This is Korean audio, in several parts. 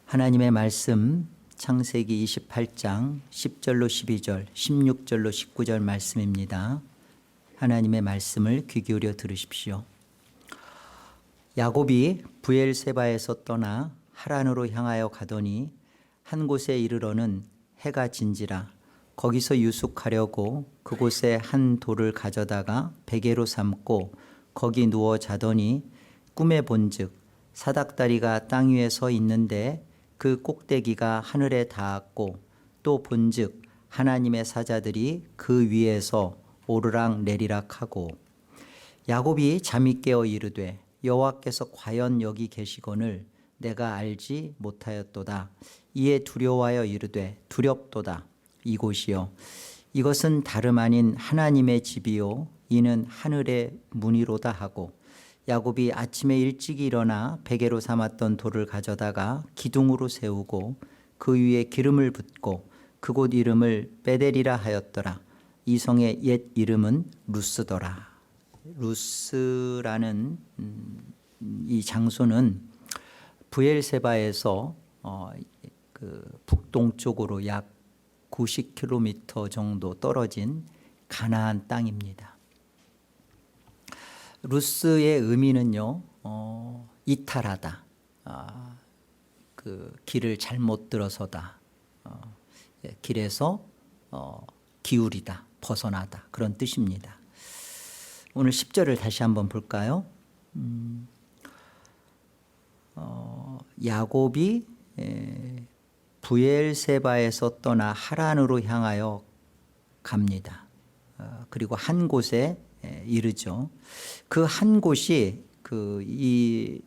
하나님의 말씀 창세기 28장 10절로 12절, 16절로 19절 말씀입니다. 하나님의 말씀을 귀 기울여 들으십시오. 야곱이 브엘세바에서 떠나 하란으로 향하여 가더니 한 곳에 이르러는 해가 진지라. 거기서 유숙하려고 그곳에 한 돌을 가져다가 베개로 삼고 거기 누워 자더니 꿈에 본즉 사닥다리가 땅 위에 서 있는데 그 꼭대기가 하늘에 닿았고 또 본즉 하나님의 사자들이 그 위에서 오르락 내리락 하고 야곱이 잠이 깨어 이르되 여호와께서 과연 여기 계시거늘 내가 알지 못하였도다. 이에 두려워하여 이르되 두렵도다. 이곳이요 이것은 다름 아닌 하나님의 집이요 이는 하늘의 문이로다 하고 야곱이 아침에 일찍 일어나 베개로 삼았던 돌을 가져다가 기둥으로 세우고 그 위에 기름을 붓고 그곳 이름을 베델이라 하였더라. 이 성의 옛 이름은 루스더라. 루스라는 이 장소는 브엘세바에서 그 북동쪽으로 약 90km 정도 떨어진 가나안 땅입니다. 루스의 의미는요, 이탈하다, 그 길을 잘못 들어서다, 길에서 기울이다, 벗어나다 그런 뜻입니다. 오늘 10절을 다시 한번 볼까요? 야곱이 브엘세바에서 떠나 하란으로 향하여 갑니다. 그리고 한 곳에 이르죠. 그 한 곳이 이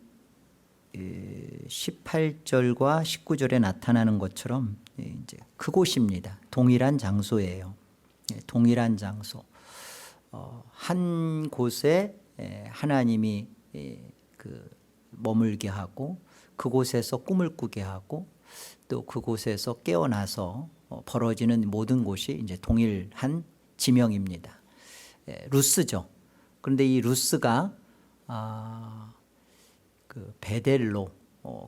18절과 19절에 나타나는 것처럼 이제 그곳입니다. 동일한 장소예요. 동일한 장소. 한 곳에 하나님이 머물게 하고 그곳에서 꿈을 꾸게 하고 또 그곳에서 깨어나서 벌어지는 모든 곳이 이제 동일한 지명입니다. 루스죠. 그런데 이 루스가 그 베델로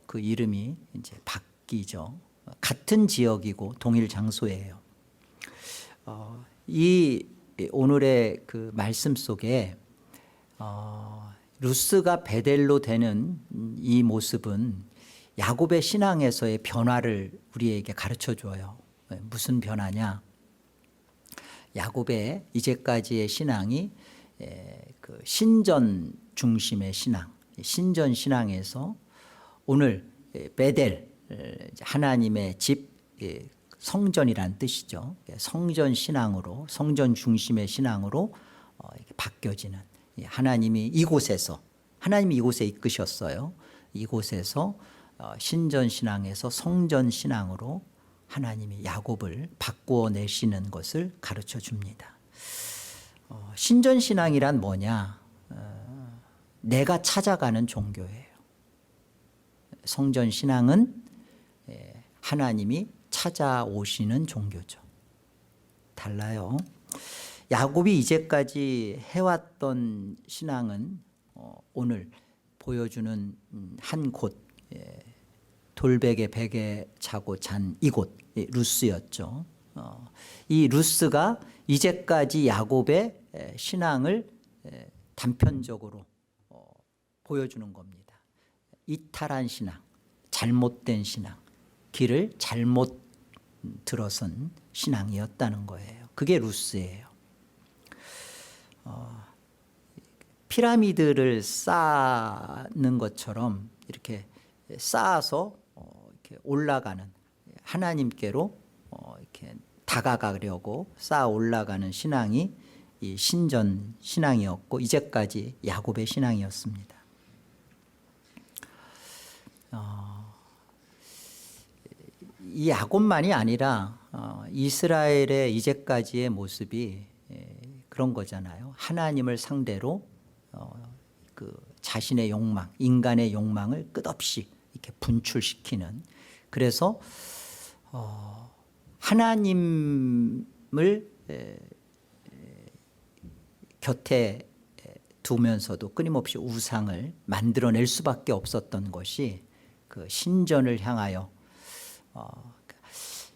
그 이름이 이제 바뀌죠. 같은 지역이고 동일 장소예요. 이 오늘의 그 말씀 속에 루스가 베델로 되는 이 모습은 야곱의 신앙에서의 변화를 우리에게 가르쳐 줘요. 무슨 변화냐? 야곱의 이제까지의 신앙이 그 신전 중심의 신앙, 신전 신앙에서 오늘 베델, 하나님의 집, 성전이란 뜻이죠. 성전 신앙으로, 성전 중심의 신앙으로 바뀌어지는, 하나님이 이곳에서, 하나님이 이곳에 이끄셨어요. 이곳에서 신전 신앙에서 성전 신앙으로 하나님이 야곱을 바꾸어 내시는 것을 가르쳐 줍니다. 신전신앙이란 뭐냐? 내가 찾아가는 종교예요. 성전신앙은 하나님이 찾아오시는 종교죠. 달라요. 야곱이 이제까지 해왔던 신앙은 오늘 보여주는 한 곳, 돌베개 베개 차고 잔 이곳 루스였죠. 이 루스가 이제까지 야곱의 신앙을 단편적으로 보여주는 겁니다. 이탈한 신앙, 잘못된 신앙, 길을 잘못 들어선 신앙이었다는 거예요. 그게 루스예요. 피라미드를 쌓는 것처럼 이렇게 쌓아서 이렇게 올라가는, 하나님께로 이렇게 다가가려고 쌓아 올라가는 신앙이 이 신전 신앙이었고 이제까지 야곱의 신앙이었습니다. 이 야곱만이 아니라 이스라엘의 이제까지의 모습이 그런 거잖아요. 하나님을 상대로 그 자신의 욕망, 인간의 욕망을 끝없이 이렇게 분출시키는, 그래서 하나님을 곁에 두면서도 끊임없이 우상을 만들어낼 수밖에 없었던 것이 그 신전을 향하여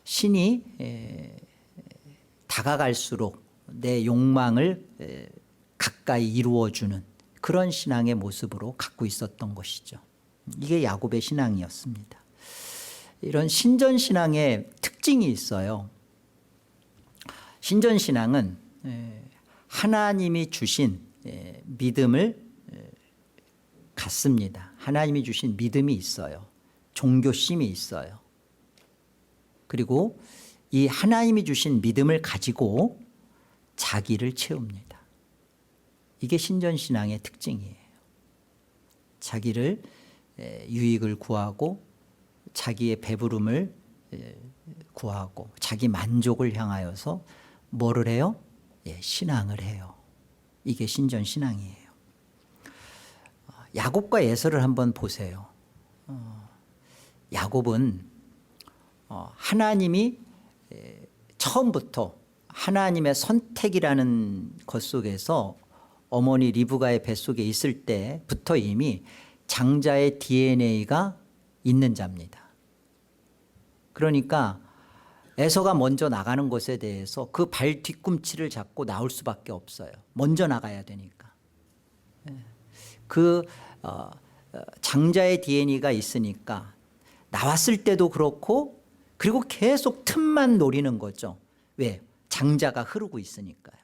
신이 다가갈수록 내 욕망을 가까이 이루어주는 그런 신앙의 모습으로 갖고 있었던 것이죠. 이게 야곱의 신앙이었습니다. 이런 신전신앙의 특징이 있어요. 신전신앙은 하나님이 주신 믿음을 갖습니다. 하나님이 주신 믿음이 있어요. 종교심이 있어요. 그리고 이 하나님이 주신 믿음을 가지고 자기를 채웁니다. 이게 신전신앙의 특징이에요. 자기를 유익을 구하고 자기의 배부름을 구하고 자기 만족을 향하여서 뭐를 해요? 신앙을 해요. 이게 신전신앙이에요. 야곱과 에서를 한번 보세요. 야곱은 하나님이 처음부터 하나님의 선택이라는 것 속에서 어머니 리브가의 뱃속에 있을 때부터 이미 장자의 DNA가 있는 자입니다. 그러니까 에서가 먼저 나가는 것에 대해서 그 발 뒤꿈치를 잡고 나올 수밖에 없어요. 먼저 나가야 되니까. 그 장자의 DNA가 있으니까 나왔을 때도 그렇고 그리고 계속 틈만 노리는 거죠. 왜? 장자가 흐르고 있으니까요.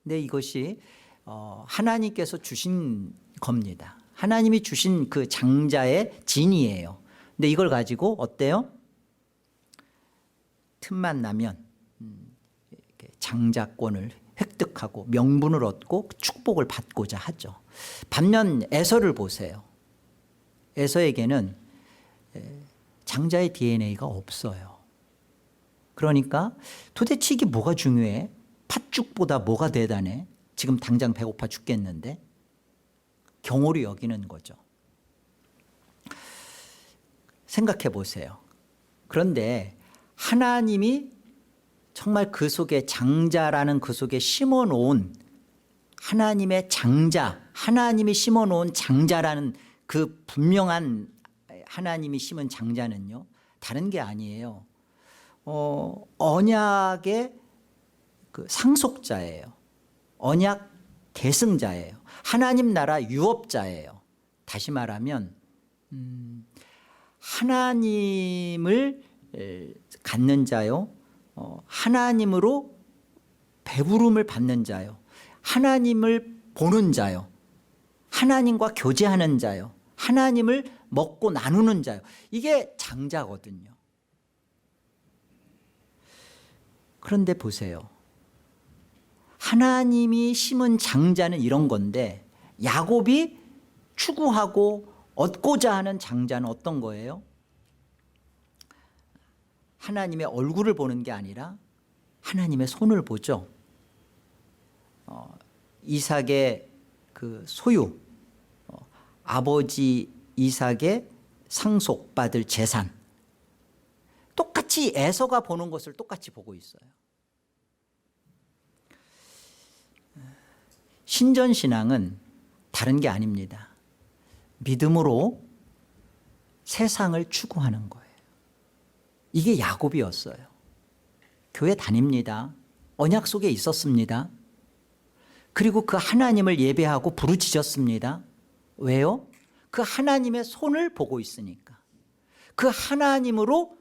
근데 이것이 하나님께서 주신 겁니다. 하나님이 주신 그 장자의 진이에요. 근데 이걸 가지고 어때요? 틈만 나면 장자권을 획득하고 명분을 얻고 축복을 받고자 하죠. 반면 에서를 보세요. 에서에게는 장자의 DNA가 없어요. 그러니까 도대체 이게 뭐가 중요해? 팥죽보다 뭐가 대단해? 지금 당장 배고파 죽겠는데 경홀히 여기는 거죠. 생각해 보세요. 그런데 하나님이 정말 그 속에 장자라는 그 속에 심어놓은 하나님의 장자, 하나님이 심어놓은 장자라는 그 분명한 하나님이 심은 장자는요, 다른 게 아니에요. 언약의 그 상속자예요. 언약 계승자예요. 하나님 나라 유업자예요. 다시 말하면 하나님을 갖는 자요, 하나님으로 배부름을 받는 자요, 하나님을 보는 자요, 하나님과 교제하는 자요, 하나님을 먹고 나누는 자요. 이게 장자거든요. 그런데 보세요. 하나님이 심은 장자는 이런 건데 야곱이 추구하고 얻고자 하는 장자는 어떤 거예요? 하나님의 얼굴을 보는 게 아니라 하나님의 손을 보죠. 이삭의 그 소유, 아버지 이삭의 상속받을 재산, 똑같이 에서가 보는 것을 똑같이 보고 있어요. 신전신앙은 다른 게 아닙니다. 믿음으로 세상을 추구하는 거예요. 이게 야곱이었어요. 교회 다닙니다. 언약 속에 있었습니다. 그리고 그 하나님을 예배하고 부르짖었습니다. 왜요? 그 하나님의 손을 보고 있으니까. 그 하나님으로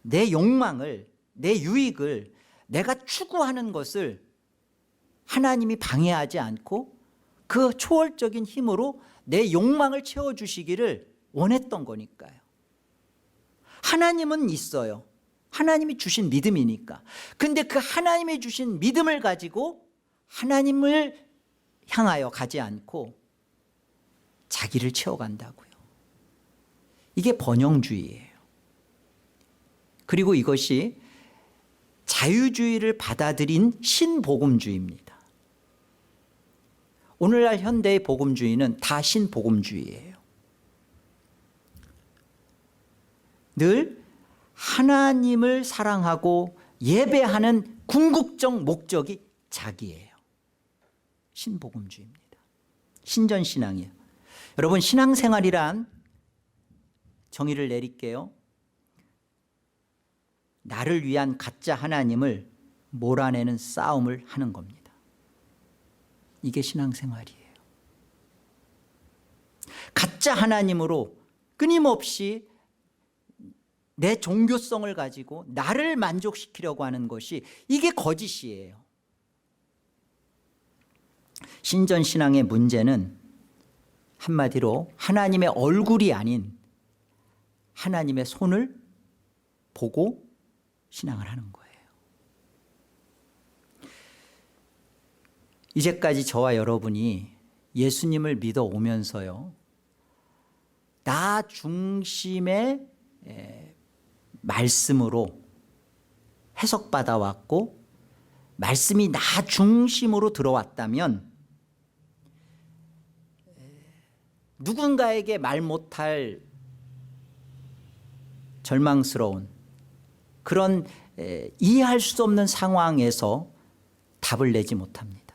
내 욕망을, 내 유익을 내가 추구하는 것을 하나님이 방해하지 않고 그 초월적인 힘으로 내 욕망을 채워주시기를 원했던 거니까요. 하나님은 있어요. 하나님이 주신 믿음이니까. 근데 그 하나님이 주신 믿음을 가지고 하나님을 향하여 가지 않고 자기를 채워간다고요. 이게 번영주의예요. 그리고 이것이 자유주의를 받아들인 신복음주의입니다. 오늘날 현대의 복음주의는 다 신복음주의예요. 늘 하나님을 사랑하고 예배하는 궁극적 목적이 자기예요. 신복음주의입니다. 신전신앙이에요. 여러분, 신앙생활이란 정의를 내릴게요. 나를 위한 가짜 하나님을 몰아내는 싸움을 하는 겁니다. 이게 신앙생활이에요. 가짜 하나님으로 끊임없이 내 종교성을 가지고 나를 만족시키려고 하는 것이, 이게 거짓이에요. 신전신앙의 문제는 한마디로 하나님의 얼굴이 아닌 하나님의 손을 보고 신앙을 하는 거예요. 이제까지 저와 여러분이 예수님을 믿어 오면서요, 나 중심의 말씀으로 해석받아 왔고, 말씀이 나 중심으로 들어왔다면 누군가에게 말 못할 절망스러운 그런 이해할 수 없는 상황에서 답을 내지 못합니다.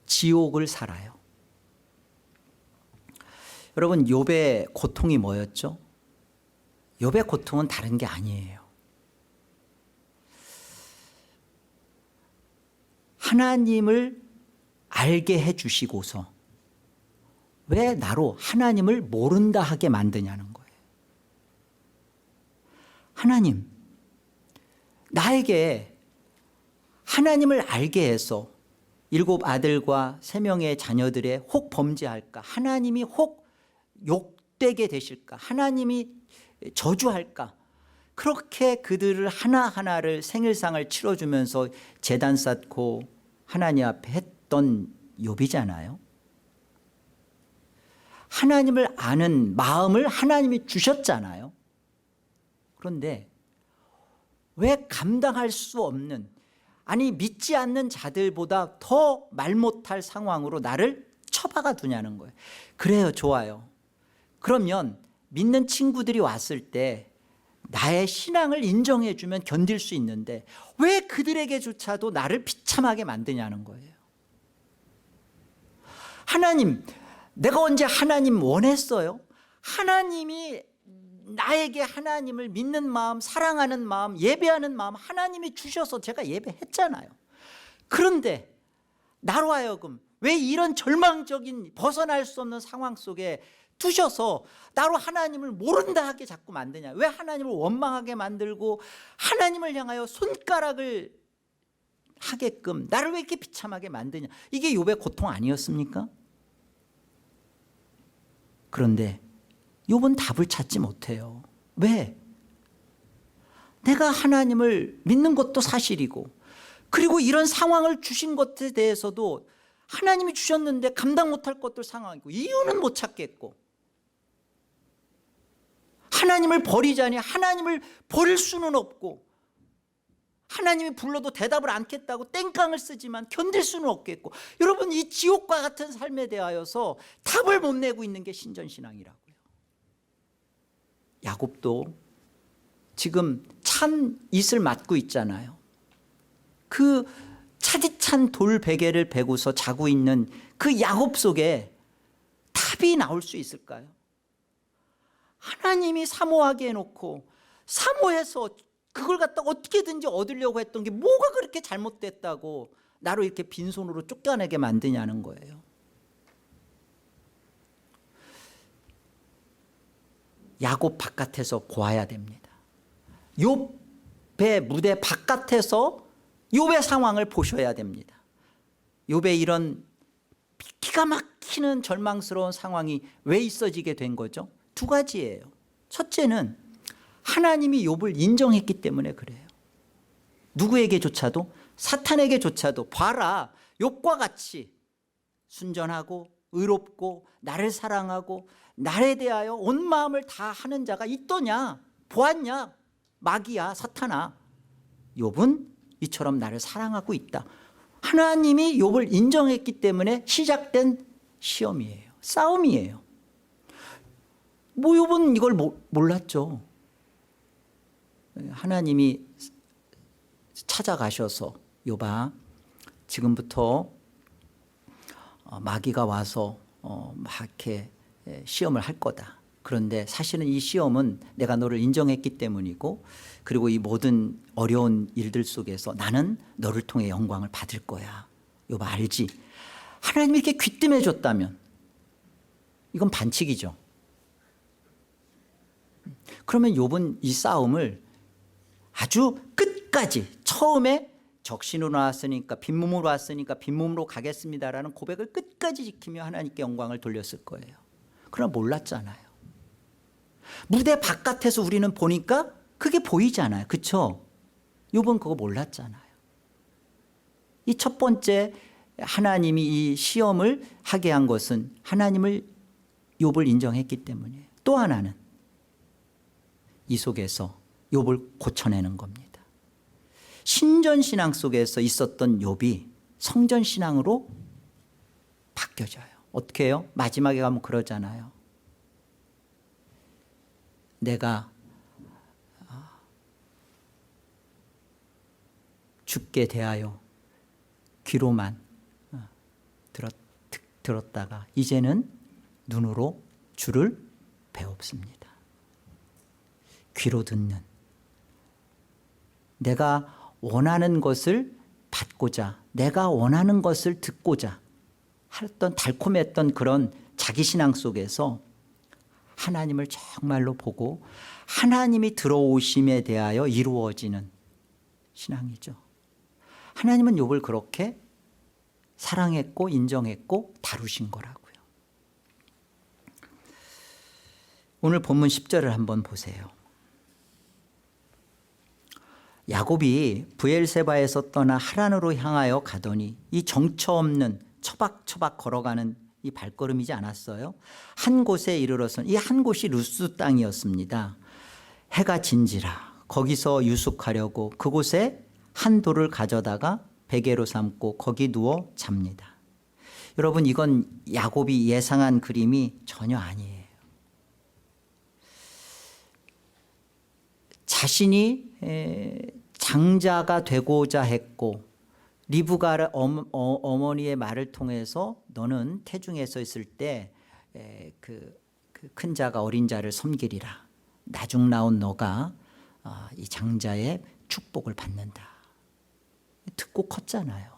지옥을 살아요. 여러분, 욥의 고통이 뭐였죠? 욥의 고통은 다른 게 아니에요. 하나님을 알게 해주시고서 왜 나로 하나님을 모른다 하게 만드냐는 거예요. 하나님, 나에게 하나님을 알게 해서 7 아들과 3명의 자녀들의 혹 범죄할까? 하나님이 혹 욕되게 되실까? 하나님이 저주할까? 그렇게 그들을 하나하나를 생일상을 치러주면서 제단 쌓고 하나님 앞에 했던 욥이잖아요. 하나님을 아는 마음을 하나님이 주셨잖아요. 그런데 왜 감당할 수 없는, 아니 믿지 않는 자들보다 더 말 못할 상황으로 나를 처박아 두냐는 거예요. 그래요, 좋아요. 그러면 믿는 친구들이 왔을 때 나의 신앙을 인정해 주면 견딜 수 있는데 왜 그들에게조차도 나를 비참하게 만드냐는 거예요. 하나님, 내가 언제 하나님 원했어요? 하나님이 나에게 하나님을 믿는 마음, 사랑하는 마음, 예배하는 마음 하나님이 주셔서 제가 예배했잖아요. 그런데 나로 하여금 왜 이런 절망적인 벗어날 수 없는 상황 속에 두셔서 나로 하나님을 모른다 하게 자꾸 만드냐? 왜 하나님을 원망하게 만들고 하나님을 향하여 손가락을 하게끔 나를 왜 이렇게 비참하게 만드냐? 이게 욥의 고통 아니었습니까? 그런데 욥은 답을 찾지 못해요. 왜? 내가 하나님을 믿는 것도 사실이고, 그리고 이런 상황을 주신 것에 대해서도 하나님이 주셨는데 감당 못할 것도 상황이고, 이유는 못 찾겠고, 하나님을 버리자니 하나님을 버릴 수는 없고, 하나님이 불러도 대답을 않겠다고 땡깡을 쓰지만 견딜 수는 없겠고, 여러분, 이 지옥과 같은 삶에 대하여서 답을 못 내고 있는 게 신전신앙이라고요. 야곱도 지금 찬 이슬 맞고 있잖아요. 그 차디찬 돌 베개를 베고서 자고 있는 그 야곱 속에 답이 나올 수 있을까요? 하나님이 사모하게 해놓고 사모해서 그걸 갖다 어떻게든지 얻으려고 했던 게 뭐가 그렇게 잘못됐다고 나로 이렇게 빈손으로 쫓겨내게 만드냐는 거예요. 야곱 바깥에서 보아야 됩니다. 욥의 무대 바깥에서 욥의 상황을 보셔야 됩니다. 욥의 이런 기가 막히는 절망스러운 상황이 왜 있어지게 된 거죠? 2가지예요. 첫째는 하나님이 욥을 인정했기 때문에 그래요. 누구에게조차도, 사탄에게조차도 봐라, 욥과 같이 순전하고 의롭고 나를 사랑하고 나에 대하여 온 마음을 다 하는 자가 있더냐? 보았냐? 마귀야, 사탄아. 욥은 이처럼 나를 사랑하고 있다. 하나님이 욥을 인정했기 때문에 시작된 시험이에요. 싸움이에요. 뭐 욥은 이걸 몰랐죠. 하나님이 찾아가셔서 욥아, 지금부터 마귀가 와서 막 이렇게 시험을 할 거다. 그런데 사실은 이 시험은 내가 너를 인정했기 때문이고, 그리고 이 모든 어려운 일들 속에서 나는 너를 통해 영광을 받을 거야. 욥 알지? 하나님이 이렇게 귀뜸해 줬다면 이건 반칙이죠. 그러면 욥은 이 싸움을 아주 끝까지, 처음에 적신으로 나왔으니까, 빈몸으로 왔으니까 빈몸으로 가겠습니다라는 고백을 끝까지 지키며 하나님께 영광을 돌렸을 거예요. 그러나 몰랐잖아요. 무대 바깥에서 우리는 보니까 그게 보이잖아요. 그렇죠? 욥은 그거 몰랐잖아요. 이 첫 번째 하나님이 이 시험을 하게 한 것은 하나님을, 욥을 인정했기 때문이에요. 또 하나는 이 속에서 욥을 고쳐내는 겁니다. 신전신앙 속에서 있었던 욥이 성전신앙으로 바뀌어져요. 어떻게 해요? 마지막에 가면 그러잖아요. 내가 죽게 대하여 귀로만 들었다가 이제는 눈으로 주를 배웁습니다. 귀로 듣는, 내가 원하는 것을 받고자, 내가 원하는 것을 듣고자 했던 달콤했던 그런 자기신앙 속에서 하나님을 정말로 보고 하나님이 들어오심에 대하여 이루어지는 신앙이죠. 하나님은 욥을 그렇게 사랑했고 인정했고 다루신 거라고요. 오늘 본문 10절을 한번 보세요. 야곱이 브엘세바에서 떠나 하란으로 향하여 가더니, 이 정처 없는 처박처박 걸어가는 이 발걸음이지 않았어요? 한 곳에 이르러서는, 이 한 곳이 루스 땅이었습니다. 해가 진지라 거기서 유숙하려고 그곳에 한 돌을 가져다가 베개로 삼고 거기 누워 잡니다. 여러분, 이건 야곱이 예상한 그림이 전혀 아니에요. 자신이 장자가 되고자 했고, 리브가 어머니의 말을 통해서 너는 태중에 서 있을 때 그 큰 자가 어린 자를 섬기리라. 나중 나온 너가 이 장자의 축복을 받는다. 듣고 컸잖아요.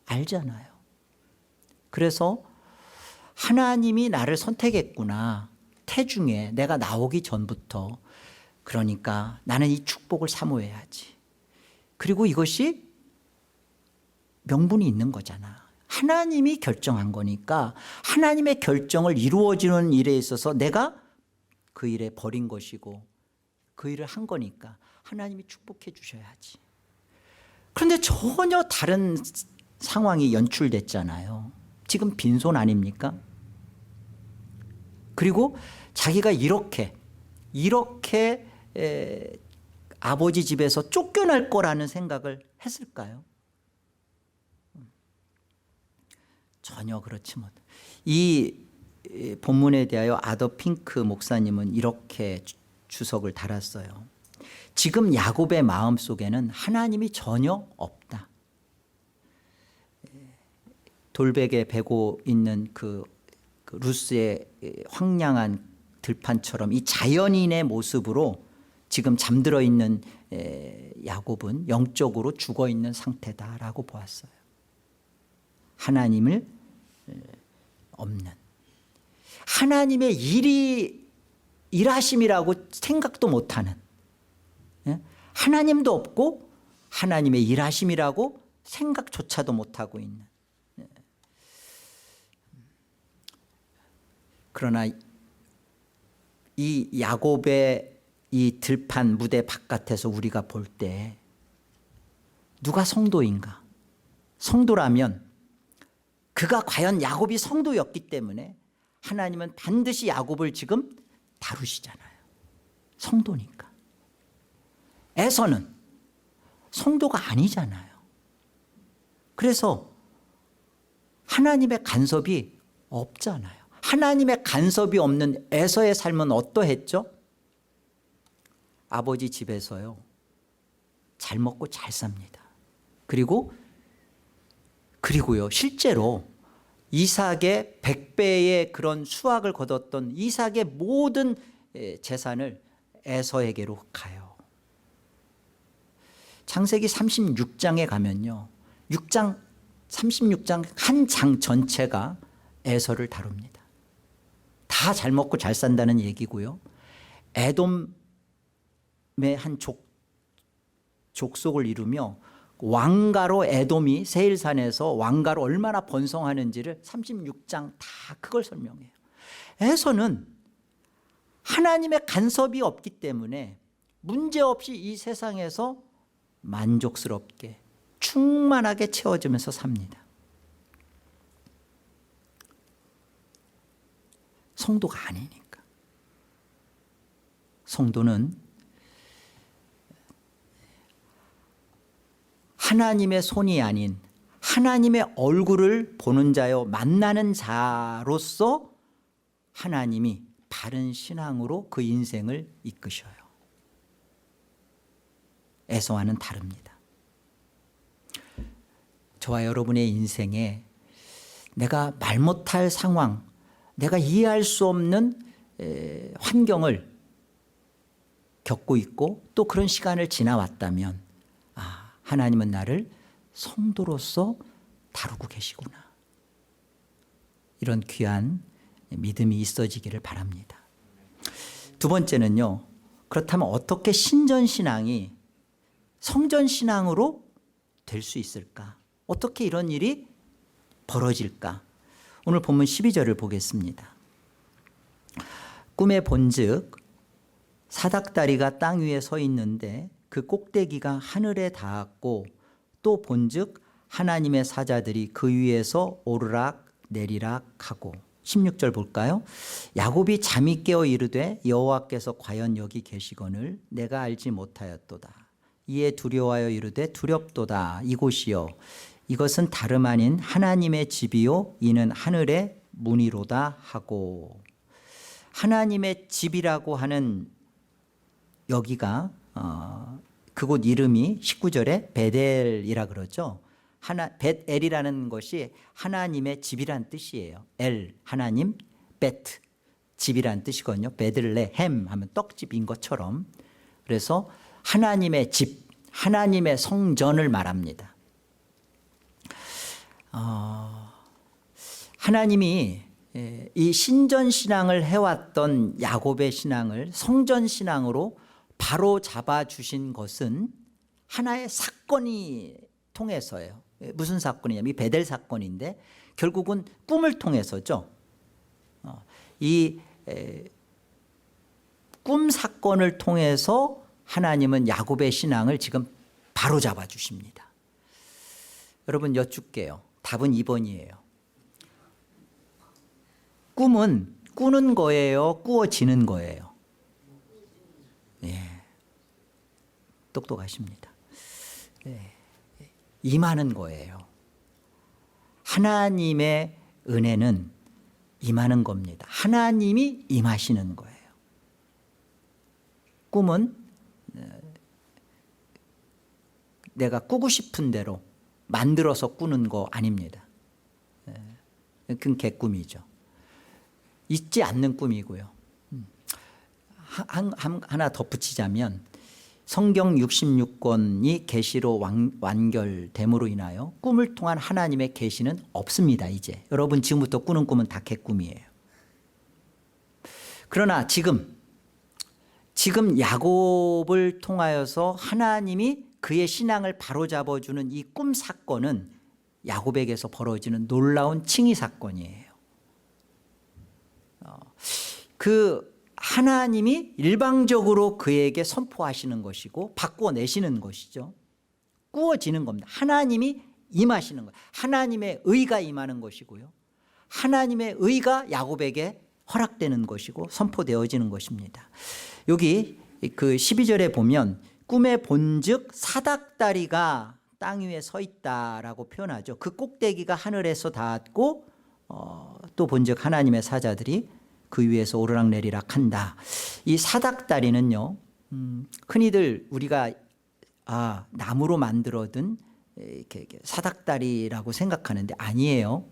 알잖아요. 그래서 하나님이 나를 선택했구나. 태중에 내가 나오기 전부터. 그러니까 나는 이 축복을 사모해야지. 그리고 이것이 명분이 있는 거잖아. 하나님이 결정한 거니까 하나님의 결정을 이루어지는 일에 있어서 내가 그 일에 버린 것이고 그 일을 한 거니까 하나님이 축복해 주셔야지. 그런데 전혀 다른 상황이 연출됐잖아요. 지금 빈손 아닙니까? 그리고 자기가 이렇게 아버지 집에서 쫓겨날 거라는 생각을 했을까요? 전혀 그렇지 못. 이 본문에 대하여 아더 핑크 목사님은 이렇게 주석을 달았어요. 지금 야곱의 마음 속에는 하나님이 전혀 없다. 돌베개 베고 있는 그 루스의 황량한 들판처럼 이 자연인의 모습으로 지금 잠들어 있는 야곱은 영적으로 죽어 있는 상태다라고 보았어요. 하나님을 없는, 하나님의 일하심이라고 생각도 못하는, 하나님도 없고 하나님의 일하심이라고 생각조차도 못하고 있는. 그러나 이 야곱의 이 들판 무대 바깥에서 우리가 볼 때 누가 성도인가? 성도라면 그가 과연 야곱이 성도였기 때문에 하나님은 반드시 야곱을 지금 다루시잖아요. 성도니까. 에서는 성도가 아니잖아요. 그래서 하나님의 간섭이 없잖아요. 하나님의 간섭이 없는 에서의 삶은 어떠했죠? 아버지 집에서요, 잘 먹고 잘 삽니다. 그리고요, 실제로 이삭의 100배의 그런 수확을 거뒀던 이삭의 모든 재산을 에서에게로 가요. 창세기 36장에 가면요, 36장 한 장 전체가 에서를 다룹니다. 다 잘 먹고 잘 산다는 얘기고요. 에돔의 한 족속을 이루며 왕가로 에돔이 세일산에서 왕가로 얼마나 번성하는지를 36장 다 그걸 설명해요. 에서는 하나님의 간섭이 없기 때문에 문제없이 이 세상에서 만족스럽게 충만하게 채워지면서 삽니다. 성도가 아니니까. 성도는 하나님의 손이 아닌 하나님의 얼굴을 보는 자요 만나는 자로서 하나님이 바른 신앙으로 그 인생을 이끄셔요. 에서와는 다릅니다. 저와 여러분의 인생에 내가 말 못할 상황, 내가 이해할 수 없는 환경을 겪고 있고 또 그런 시간을 지나왔다면 하나님은 나를 성도로서 다루고 계시구나. 이런 귀한 믿음이 있어지기를 바랍니다. 두 번째는요, 그렇다면 어떻게 신전신앙이 성전신앙으로 될 수 있을까? 어떻게 이런 일이 벌어질까? 오늘 본문 12절을 보겠습니다. 꿈에 본즉 사닥다리가 땅 위에 서 있는데 그 꼭대기가 하늘에 닿았고 또 본즉 하나님의 사자들이 그 위에서 오르락 내리락 하고. 16절 볼까요? 야곱이 잠이 깨어 이르되 여호와께서 과연 여기 계시거늘 내가 알지 못하였도다. 이에 두려워하여 이르되 두렵도다. 이곳이요 이것은 다름 아닌 하나님의 집이요 이는 하늘의 문이로다 하고. 하나님의 집이라고 하는 여기가 그곳 이름이 19절에 베델이라 그러죠. 벳엘이라는 것이 하나님의 집이란 뜻이에요. 엘 하나님, 베트 집이란 뜻이거든요. 베들레헴 하면 떡집인 것처럼. 그래서 하나님의 집, 하나님의 성전을 말합니다. 하나님이 이 신전신앙을 해왔던 야곱의 신앙을 성전신앙으로 바로 잡아주신 것은 하나의 사건이 통해서예요. 무슨 사건이냐면 이 베델 사건인데 결국은 꿈을 통해서죠. 이 꿈 사건을 통해서 하나님은 야곱의 신앙을 지금 바로 잡아주십니다. 여러분 여쭙게요. 답은 2번이에요. 꿈은 꾸는 거예요? 꾸어지는 거예요? 예, 똑똑하십니다. 예, 임하는 거예요. 하나님의 은혜는 임하는 겁니다. 하나님이 임하시는 거예요. 꿈은 내가 꾸고 싶은 대로 만들어서 꾸는 거 아닙니다. 그건 개꿈이죠. 있지 않는 꿈이고요. 하나 덧붙이자면 성경 66권이 계시로 완결됨으로 인하여 꿈을 통한 하나님의 계시는 없습니다. 이제 여러분 지금부터 꾸는 꿈은 다 개꿈이에요. 그러나 지금 야곱을 통하여서 하나님이 그의 신앙을 바로잡아주는 이 꿈 사건은 야곱에게서 벌어지는 놀라운 칭의 사건이에요. 그 하나님이 일방적으로 그에게 선포하시는 것이고 바꾸어내시는 것이죠. 꾸어지는 겁니다. 하나님이 임하시는 거예요. 하나님의 의가 임하는 것이고요. 하나님의 의가 야곱에게 허락되는 것이고 선포되어지는 것입니다. 여기 그 12절에 보면 꿈에 본즉 사닥다리가 땅 위에 서 있다라고 표현하죠. 그 꼭대기가 하늘에서 닿았고 또 본즉 하나님의 사자들이 그 위에서 오르락내리락 한다. 이 사닥다리는요, 흔히들 우리가 나무로 만들어둔 이렇게 사닥다리라고 생각하는데 아니에요.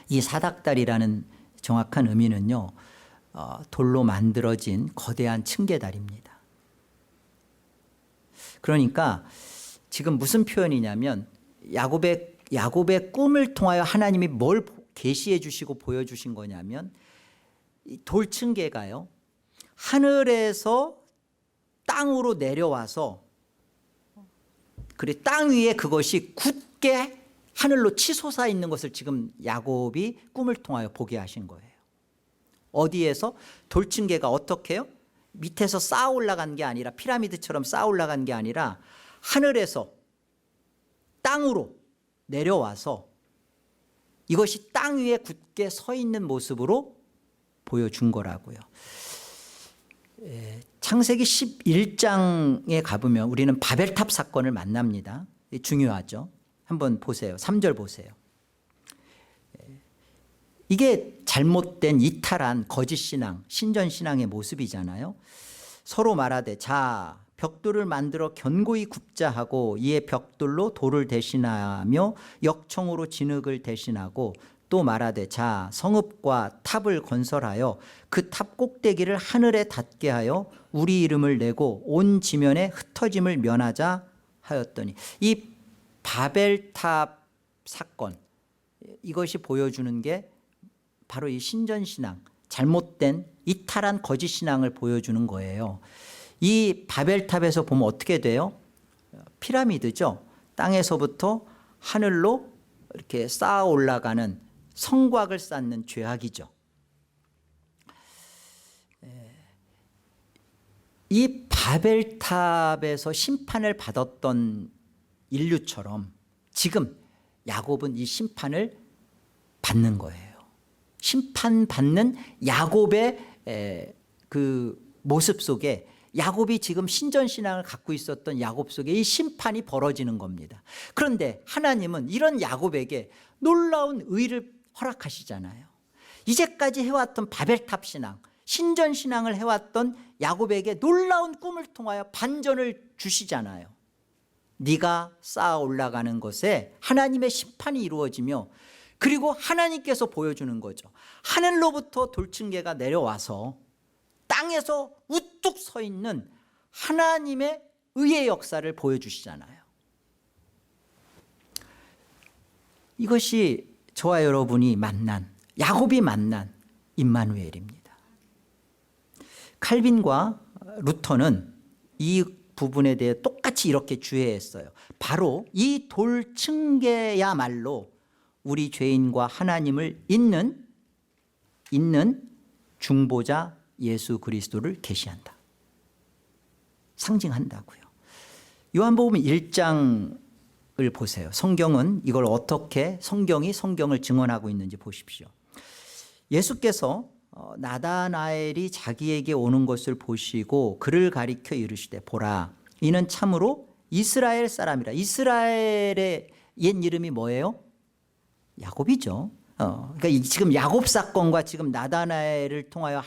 이 사닥다리라는 정확한 의미는요, 돌로 만들어진 거대한 층계다리입니다. 그러니까 지금 무슨 표현이냐면 야곱의 꿈을 통하여 하나님이 뭘 계시해 주시고 보여주신 거냐면, 이 돌층계가요, 하늘에서 땅으로 내려와서 그리고 땅 위에 그것이 굳게 하늘로 치솟아 있는 것을 지금 야곱이 꿈을 통하여 보게 하신 거예요. 어디에서? 돌층계가 어떻게 해요? 밑에서 쌓아 올라간 게 아니라, 피라미드처럼 쌓아 올라간 게 아니라 하늘에서 땅으로 내려와서 이것이 땅 위에 굳게 서 있는 모습으로 보여준 거라고요. 창세기 11장에 가보면 우리는 바벨탑 사건을 만납니다. 중요하죠. 한번 보세요. 3절 보세요. 이게 잘못된 이탈한 거짓신앙, 신전신앙의 모습이잖아요. 서로 말하되 자 벽돌을 만들어 견고히 굽자 하고 이에 벽돌로 돌을 대신하며 역청으로 진흙을 대신하고 또 말하되 자 성읍과 탑을 건설하여 그 탑 꼭대기를 하늘에 닿게 하여 우리 이름을 내고 온 지면에 흩어짐을 면하자 하였더니, 이 바벨탑 사건, 이것이 보여주는 게 바로 이 신전신앙, 잘못된 이탈한 거짓신앙을 보여주는 거예요. 이 바벨탑에서 보면 어떻게 돼요? 피라미드죠. 땅에서부터 하늘로 이렇게 쌓아 올라가는 성곽을 쌓는 죄악이죠. 이 바벨탑에서 심판을 받았던 인류처럼 지금 야곱은 이 심판을 받는 거예요. 심판받는 야곱의 그 모습 속에, 야곱이 지금 신전신앙을 갖고 있었던 야곱 속에 이 심판이 벌어지는 겁니다. 그런데 하나님은 이런 야곱에게 놀라운 의를 허락하시잖아요. 이제까지 해왔던 바벨탑 신앙, 신전신앙을 해왔던 야곱에게 놀라운 꿈을 통하여 반전을 주시잖아요. 네가 쌓아 올라가는 것에 하나님의 심판이 이루어지며, 그리고 하나님께서 보여주는 거죠. 하늘로부터 돌층계가 내려와서 땅에서 우뚝 서 있는 하나님의 의의 역사를 보여주시잖아요. 이것이 저와 여러분이 만난, 야곱이 만난 임마누엘입니다. 칼빈과 루터는 이 부분에 대해 똑같이 이렇게 주의했어요. 바로 이 돌층계야말로 우리 죄인과 하나님을 잇는 중보자 예수 그리스도를 계시한다, 상징한다고요. 요한복음 1장을 보세요. 성경은 이걸 어떻게 성경이 성경을 증언하고 있는지 보십시오. 예수께서 나다나엘이 자기에게 오는 것을 보시고 그를 가리켜 이르시되 보라, 이는 참으로 이스라엘 사람이라. 이스라엘의 옛 이름이 뭐예요? 야곱이죠. 그러니까 지금 야곱 사건과 지금 나다나엘을 통하여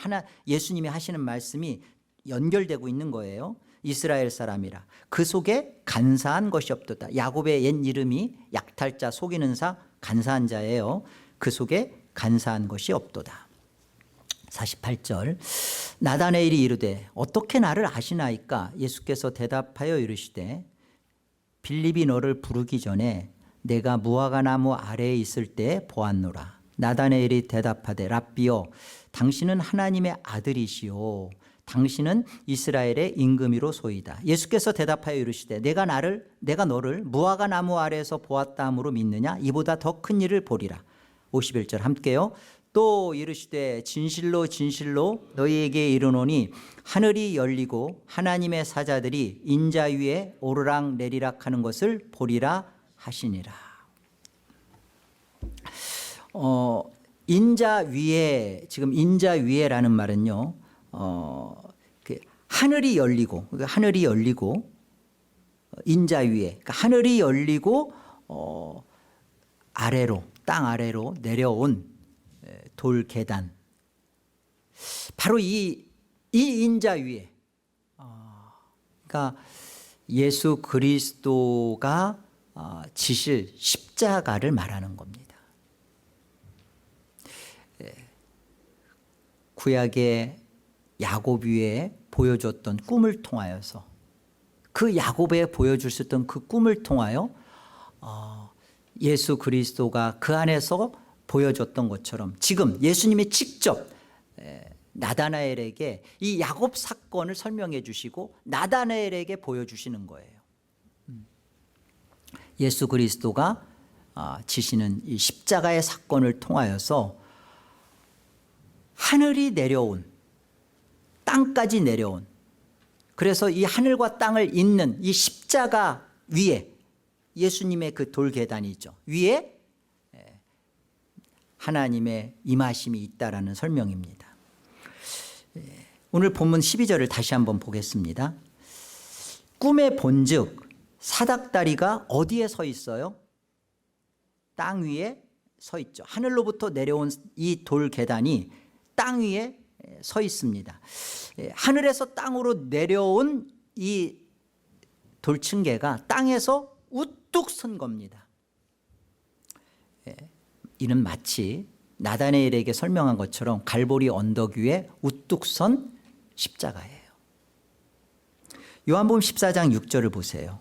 예수님이 하시는 말씀이 연결되고 있는 거예요. 이스라엘 사람이라. 그 속에 간사한 것이 없도다. 야곱의 옛 이름이 약탈자, 속이는 자, 간사한 자예요. 그 속에 간사한 것이 없도다. 48절, 나다나엘이 이르되 어떻게 나를 아시나이까? 예수께서 대답하여 이르시되 빌립이 너를 부르기 전에 내가 무화과 나무 아래에 있을 때 보았노라. 나다나엘이 대답하되 랍비여, 당신은 하나님의 아들이시오. 당신은 이스라엘의 임금이로 소이다. 예수께서 대답하여 이르시되 내가 너를 무화과 나무 아래에서 보았다 함으로 믿느냐? 이보다 더 큰 일을 보리라. 51절 함께요. 또 이르시되 진실로 진실로 너희에게 이르노니 하늘이 열리고 하나님의 사자들이 인자 위에 오르락 내리락 하는 것을 보리라 하시니라. 인자 위에, 지금 인자 위에라는 말은요, 하늘이 열리고 인자 위에, 그러니까 하늘이 열리고 아래로, 땅 아래로 내려온 돌 계단, 바로 이 인자 위에, 그러니까 예수 그리스도가 지실 십자가를 말하는 겁니다. 구약의 야곱 위에 보여줬던 꿈을 통하여서 그 야곱에 보여줄 수 있던 그 꿈을 통하여 예수 그리스도가 그 안에서 보여줬던 것처럼 지금 예수님이 직접 나다나엘에게 이 야곱 사건을 설명해 주시고 나다나엘에게 보여주시는 거예요. 예수 그리스도가 지시는 이 십자가의 사건을 통하여서 하늘이 내려온, 땅까지 내려온, 그래서 이 하늘과 땅을 잇는 이 십자가 위에 예수님의 그 돌계단이죠. 위에 하나님의 임하심이 있다라는 설명입니다. 오늘 본문 12절을 다시 한번 보겠습니다. 꿈에 본즉 사닥다리가 어디에 서 있어요? 땅 위에 서 있죠. 하늘로부터 내려온 이 돌계단이 땅 위에 서 있습니다. 하늘에서 땅으로 내려온 이 돌층계가 땅에서 우뚝 선 겁니다. 이는 마치 나다나엘에게 설명한 것처럼 갈보리 언덕 위에 우뚝 선 십자가예요. 요한복음 14장 6절을 보세요.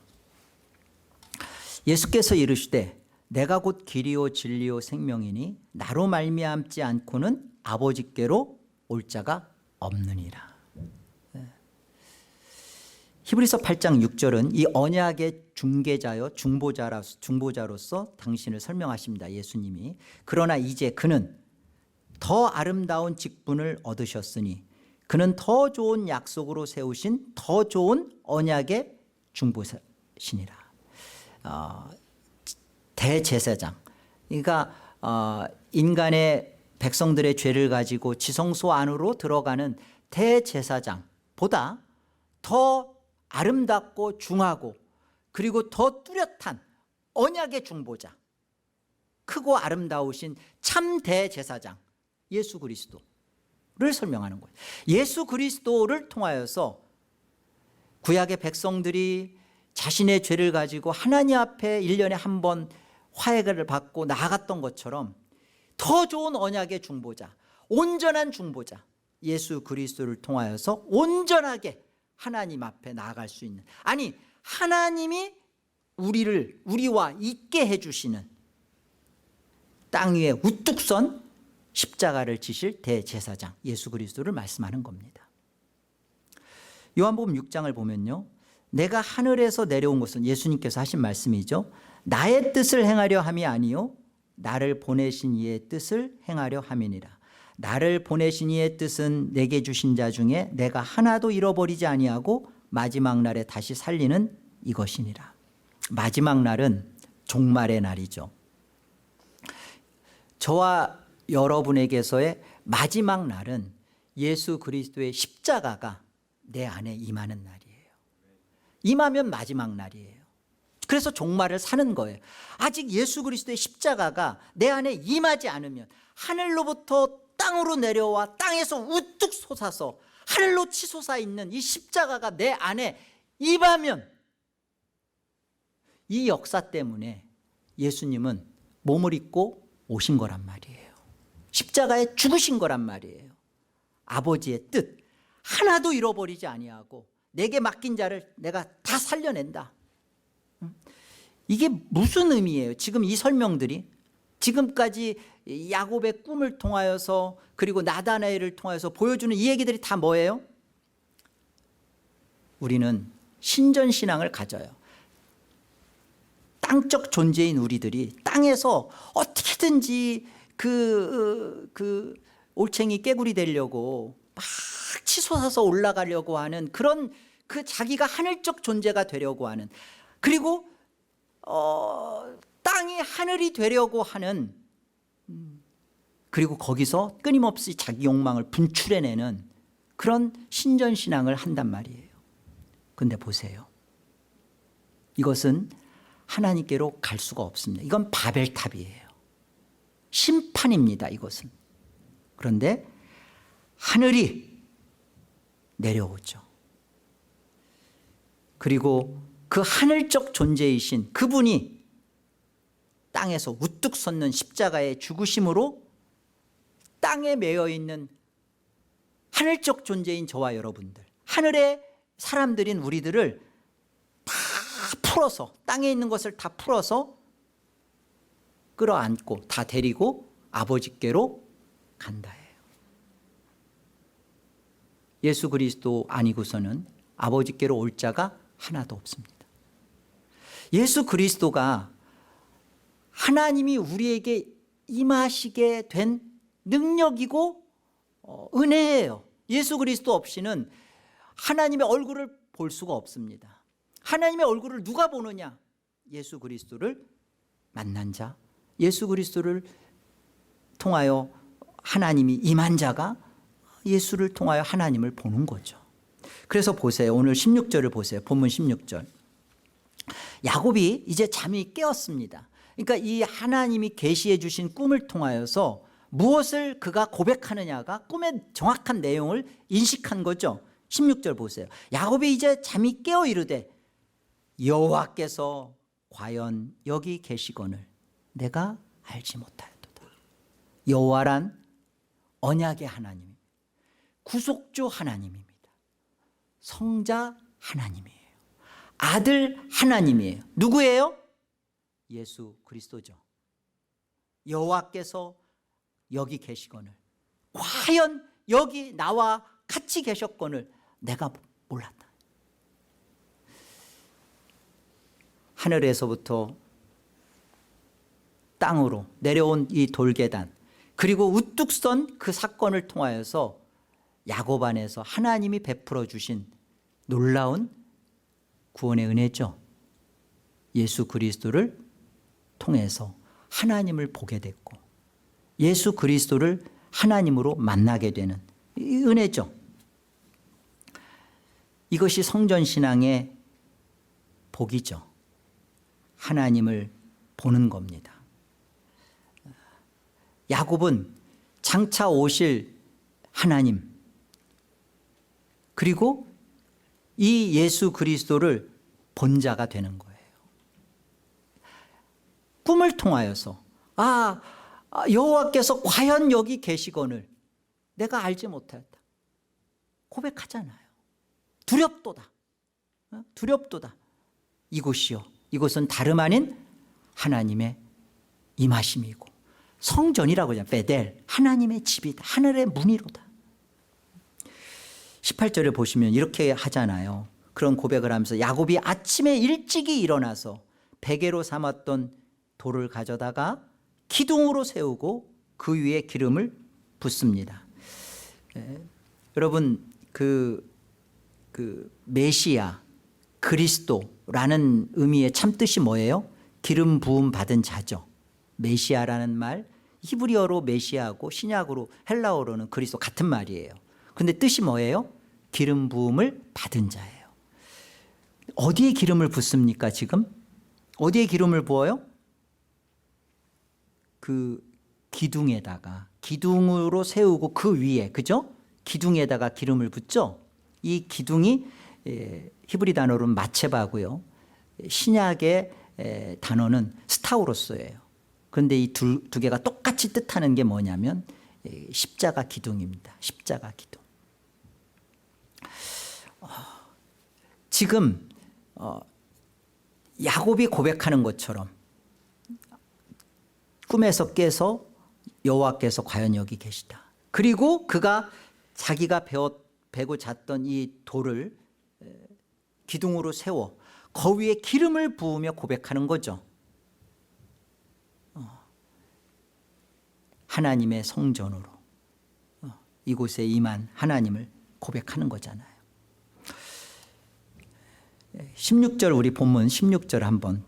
예수께서 이르시되 내가 곧 길이요 진리요 생명이니 나로 말미암지 않고는 아버지께로 올 자가 없느니라. 히브리서 8장 6절은 이 언약의 중개자요 중보자로서 당신을 설명하십니다. 예수님이. 그러나 이제 그는 더 아름다운 직분을 얻으셨으니 그는 더 좋은 약속으로 세우신 더 좋은 언약의 중보자시니라. 대제사장, 그러니까 인간의 백성들의 죄를 가지고 지성소 안으로 들어가는 대제사장보다 더 아름답고 중하고 그리고 더 뚜렷한 언약의 중보자, 크고 아름다우신 참 대제사장 예수 그리스도를 설명하는 거예요. 예수 그리스도를 통하여서 구약의 백성들이 자신의 죄를 가지고 하나님 앞에 1년에 한 번 화해를 받고 나아갔던 것처럼 더 좋은 언약의 중보자, 온전한 중보자 예수 그리스도를 통하여서 온전하게 하나님 앞에 나아갈 수 있는, 아니 하나님이 우리와 있게 해주시는 땅 위에 우뚝 선 십자가를 지실 대제사장 예수 그리스도를 말씀하는 겁니다. 요한복음 6장을 보면요, 내가 하늘에서 내려온 것은 예수님께서 하신 말씀이죠. 나의 뜻을 행하려 함이 아니요 나를 보내신 이의 뜻을 행하려 함이니라. 나를 보내신 이의 뜻은 내게 주신 자 중에 내가 하나도 잃어버리지 아니하고 마지막 날에 다시 살리는 이것이니라. 마지막 날은 종말의 날이죠. 저와 여러분에게서의 마지막 날은 예수 그리스도의 십자가가 내 안에 임하는 날이에요. 임하면 마지막 날이에요. 그래서 종말을 사는 거예요. 아직 예수 그리스도의 십자가가 내 안에 임하지 않으면, 하늘로부터 땅으로 내려와 땅에서 우뚝 솟아서 하늘로 치솟아 있는 이 십자가가 내 안에 임하면, 이 역사 때문에 예수님은 몸을 입고 오신 거란 말이에요. 십자가에 죽으신 거란 말이에요. 아버지의 뜻 하나도 잃어버리지 아니하고 내게 맡긴 자를 내가 다 살려낸다. 이게 무슨 의미예요? 지금 이 설명들이 지금까지 야곱의 꿈을 통하여서 그리고 나다나엘을 통하여서 보여주는 이 얘기들이 다 뭐예요? 우리는 신전신앙을 가져요. 땅적 존재인 우리들이 땅에서 어떻게든지 그 올챙이 깨구리 되려고 막 치솟아서 올라가려고 하는 그런, 그 자기가 하늘적 존재가 되려고 하는, 그리고 땅이 하늘이 되려고 하는, 그리고 거기서 끊임없이 자기 욕망을 분출해내는 그런 신전신앙을 한단 말이에요. 근데 보세요, 이것은 하나님께로 갈 수가 없습니다. 이건 바벨탑이에요. 심판입니다, 이것은. 그런데 하늘이 내려오죠. 그리고 그 하늘적 존재이신 그분이 땅에서 우뚝 솟는 십자가의 죽으심으로 땅에 매여 있는 하늘적 존재인 저와 여러분들, 하늘의 사람들인 우리들을 다 풀어서, 땅에 있는 것을 다 풀어서 끌어안고 다 데리고 아버지께로 간다 해요. 예수 그리스도 아니고서는 아버지께로 올 자가 하나도 없습니다. 예수 그리스도가 하나님이 우리에게 임하시게 된 능력이고 은혜예요. 예수 그리스도 없이는 하나님의 얼굴을 볼 수가 없습니다. 하나님의 얼굴을 누가 보느냐? 예수 그리스도를 만난 자, 예수 그리스도를 통하여 하나님이 임한 자가 예수를 통하여 하나님을 보는 거죠. 그래서 보세요. 오늘 16절을 보세요. 본문 16절. 야곱이 이제 잠이 깨었습니다. 그러니까 이 하나님이 계시해 주신 꿈을 통하여서 무엇을 그가 고백하느냐가 꿈의 정확한 내용을 인식한 거죠. 16절 보세요. 야곱이 이제 잠이 깨어 이르되 여호와께서 과연 여기 계시거늘 내가 알지 못하였도다. 여호와란 언약의 하나님, 구속주 하나님입니다. 성자 하나님이에요. 아들 하나님이에요. 누구예요? 예수 그리스도죠. 여호와께서 여기 계시거늘 과연 여기 나와 같이 계셨거늘 내가 몰랐다. 하늘에서부터 땅으로 내려온 이 돌계단, 그리고 우뚝 선 그 사건을 통하여서 야곱 안에서 하나님이 베풀어 주신 놀라운 구원의 은혜죠. 예수 그리스도를 통해서 하나님을 보게 됐고 예수 그리스도를 하나님으로 만나게 되는 이 은혜죠. 이것이 성전신앙의 복이죠. 하나님을 보는 겁니다. 야곱은 장차 오실 하나님, 그리고 이 예수 그리스도를 본 자가 되는 거예요. 꿈을 통하여서 여호와께서 과연 여기 계시거늘 내가 알지 못하였다. 고백하잖아요. 두렵도다. 두렵도다. 이곳이요, 이곳은 다름 아닌 하나님의 임하심이고 성전이라고 하잖아요. 베델, 하나님의 집이다. 하늘의 문이로다. 18절을 보시면 이렇게 하잖아요. 그런 고백을 하면서 야곱이 아침에 일찍이 일어나서 베개로 삼았던 돌을 가져다가 기둥으로 세우고 그 위에 기름을 붓습니다. 여러분 그 메시아, 그리스도라는 의미의 참뜻이 뭐예요? 기름 부음 받은 자죠. 메시아라는 말, 히브리어로 메시아고 신약으로 헬라어로는 그리스도 같은 말이에요. 근데 뜻이 뭐예요? 기름 부음을 받은 자예요. 어디에 기름을 붓습니까? 지금 어디에 기름을 부어요? 그 기둥에다가, 기둥으로 세우고 그 위에, 그죠? 기둥에다가 기름을 붓죠. 이 기둥이 히브리 단어로는 마체바고요. 신약의 단어는 스타우로스예요. 그런데 이 두 개가 똑같이 뜻하는 게 뭐냐면 십자가 기둥입니다. 십자가 기둥. 지금 야곱이 고백하는 것처럼 꿈에서 깨서 여호와께서 과연 여기 계시다. 그리고 그가 자기가 베고 잤던 이 돌을 기둥으로 세워 그 위에 기름을 부으며 고백하는 거죠. 하나님의 성전으로 이곳에 임한 하나님을 고백하는 거잖아요. 16절, 우리 본문 16절 한번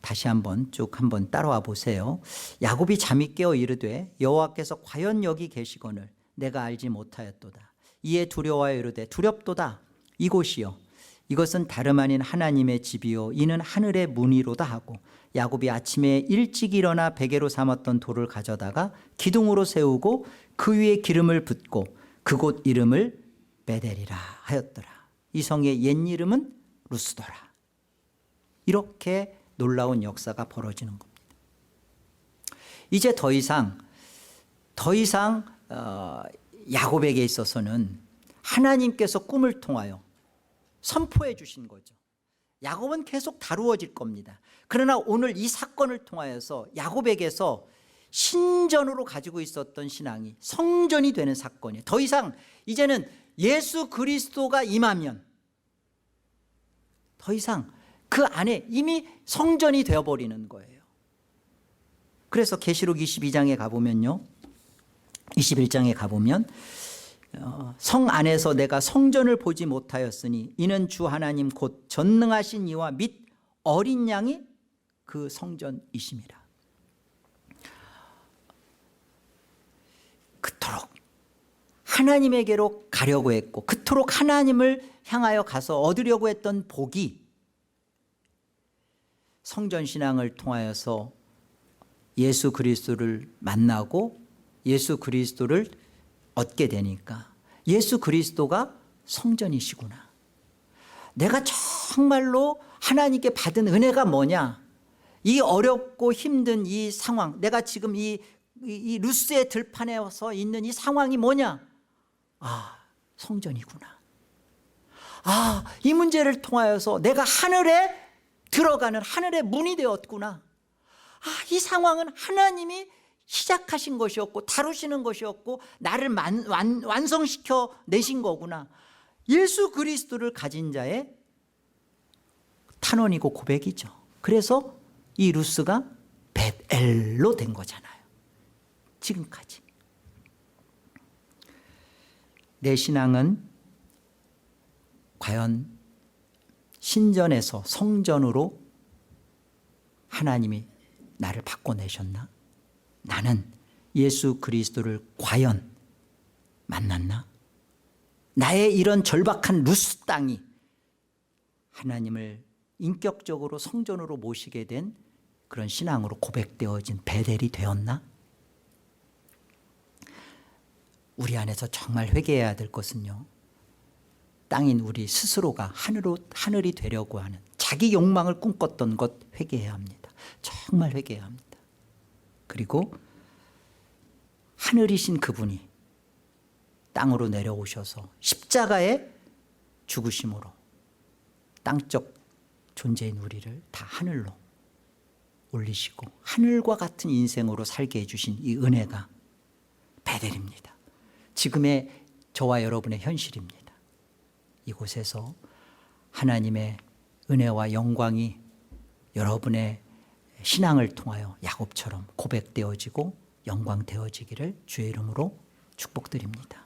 다시 한번 쭉 한번 따라와 보세요. 야곱이 잠이 깨어 이르되 여호와께서 과연 여기 계시거늘 내가 알지 못하였도다. 이에 두려워하여 이르되 두렵도다. 이곳이요, 이것은 다름 아닌 하나님의 집이요 이는 하늘의 문이로다 하고 야곱이 아침에 일찍 일어나 베개로 삼았던 돌을 가져다가 기둥으로 세우고 그 위에 기름을 붓고 그곳 이름을 베델이라 하였더라. 이 성의 옛 이름은 루스더라. 이렇게 놀라운 역사가 벌어지는 겁니다. 이제 더 이상 야곱에게 있어서는 하나님께서 꿈을 통하여 선포해 주신 거죠. 야곱은 계속 다루어질 겁니다. 그러나 오늘 이 사건을 통하여서 야곱에게서 신전으로 가지고 있었던 신앙이 성전이 되는 사건이에요. 더 이상 이제는 예수 그리스도가 임하면 더 이상 그 안에 이미 성전이 되어버리는 거예요. 그래서 계시록 22장에 가보면요, 21장에 가보면 성 안에서 내가 성전을 보지 못하였으니 이는 주 하나님 곧 전능하신 이와 및 어린 양이 그 성전이심이라. 그토록 하나님에게로 가려고 했고 그토록 하나님을 향하여 가서 얻으려고 했던 복이 성전신앙을 통하여서 예수 그리스도를 만나고 예수 그리스도를 얻게 되니까 예수 그리스도가 성전이시구나. 내가 정말로 하나님께 받은 은혜가 뭐냐, 이 어렵고 힘든 이 상황, 내가 지금 이 루스의 들판에 서 있는 이 상황이 뭐냐, 아, 성전이구나. 아, 이 문제를 통하여서 내가 하늘에 들어가는 하늘의 문이 되었구나. 아, 이 상황은 하나님이 시작하신 것이었고 다루시는 것이었고 나를 완성시켜 내신 거구나. 예수 그리스도를 가진 자의 탄원이고 고백이죠. 그래서 이 루스가 벳엘로 된 거잖아요. 지금까지 내 신앙은 과연 신전에서 성전으로 하나님이 나를 바꿔내셨나? 나는 예수 그리스도를 과연 만났나? 나의 이런 절박한 루스 땅이 하나님을 인격적으로 성전으로 모시게 된 그런 신앙으로 고백되어진 베델이 되었나? 우리 안에서 정말 회개해야 될 것은요, 땅인 우리 스스로가 하늘이 되려고 하는 자기 욕망을 꿈꿨던 것 회개해야 합니다. 정말 회개해야 합니다. 그리고 하늘이신 그분이 땅으로 내려오셔서 십자가의 죽으심으로 땅적 존재인 우리를 다 하늘로 올리시고 하늘과 같은 인생으로 살게 해주신 이 은혜가 베델입니다. 지금의 저와 여러분의 현실입니다. 이곳에서 하나님의 은혜와 영광이 여러분의 신앙을 통하여 야곱처럼 고백되어지고 영광되어지기를 주의 이름으로 축복드립니다.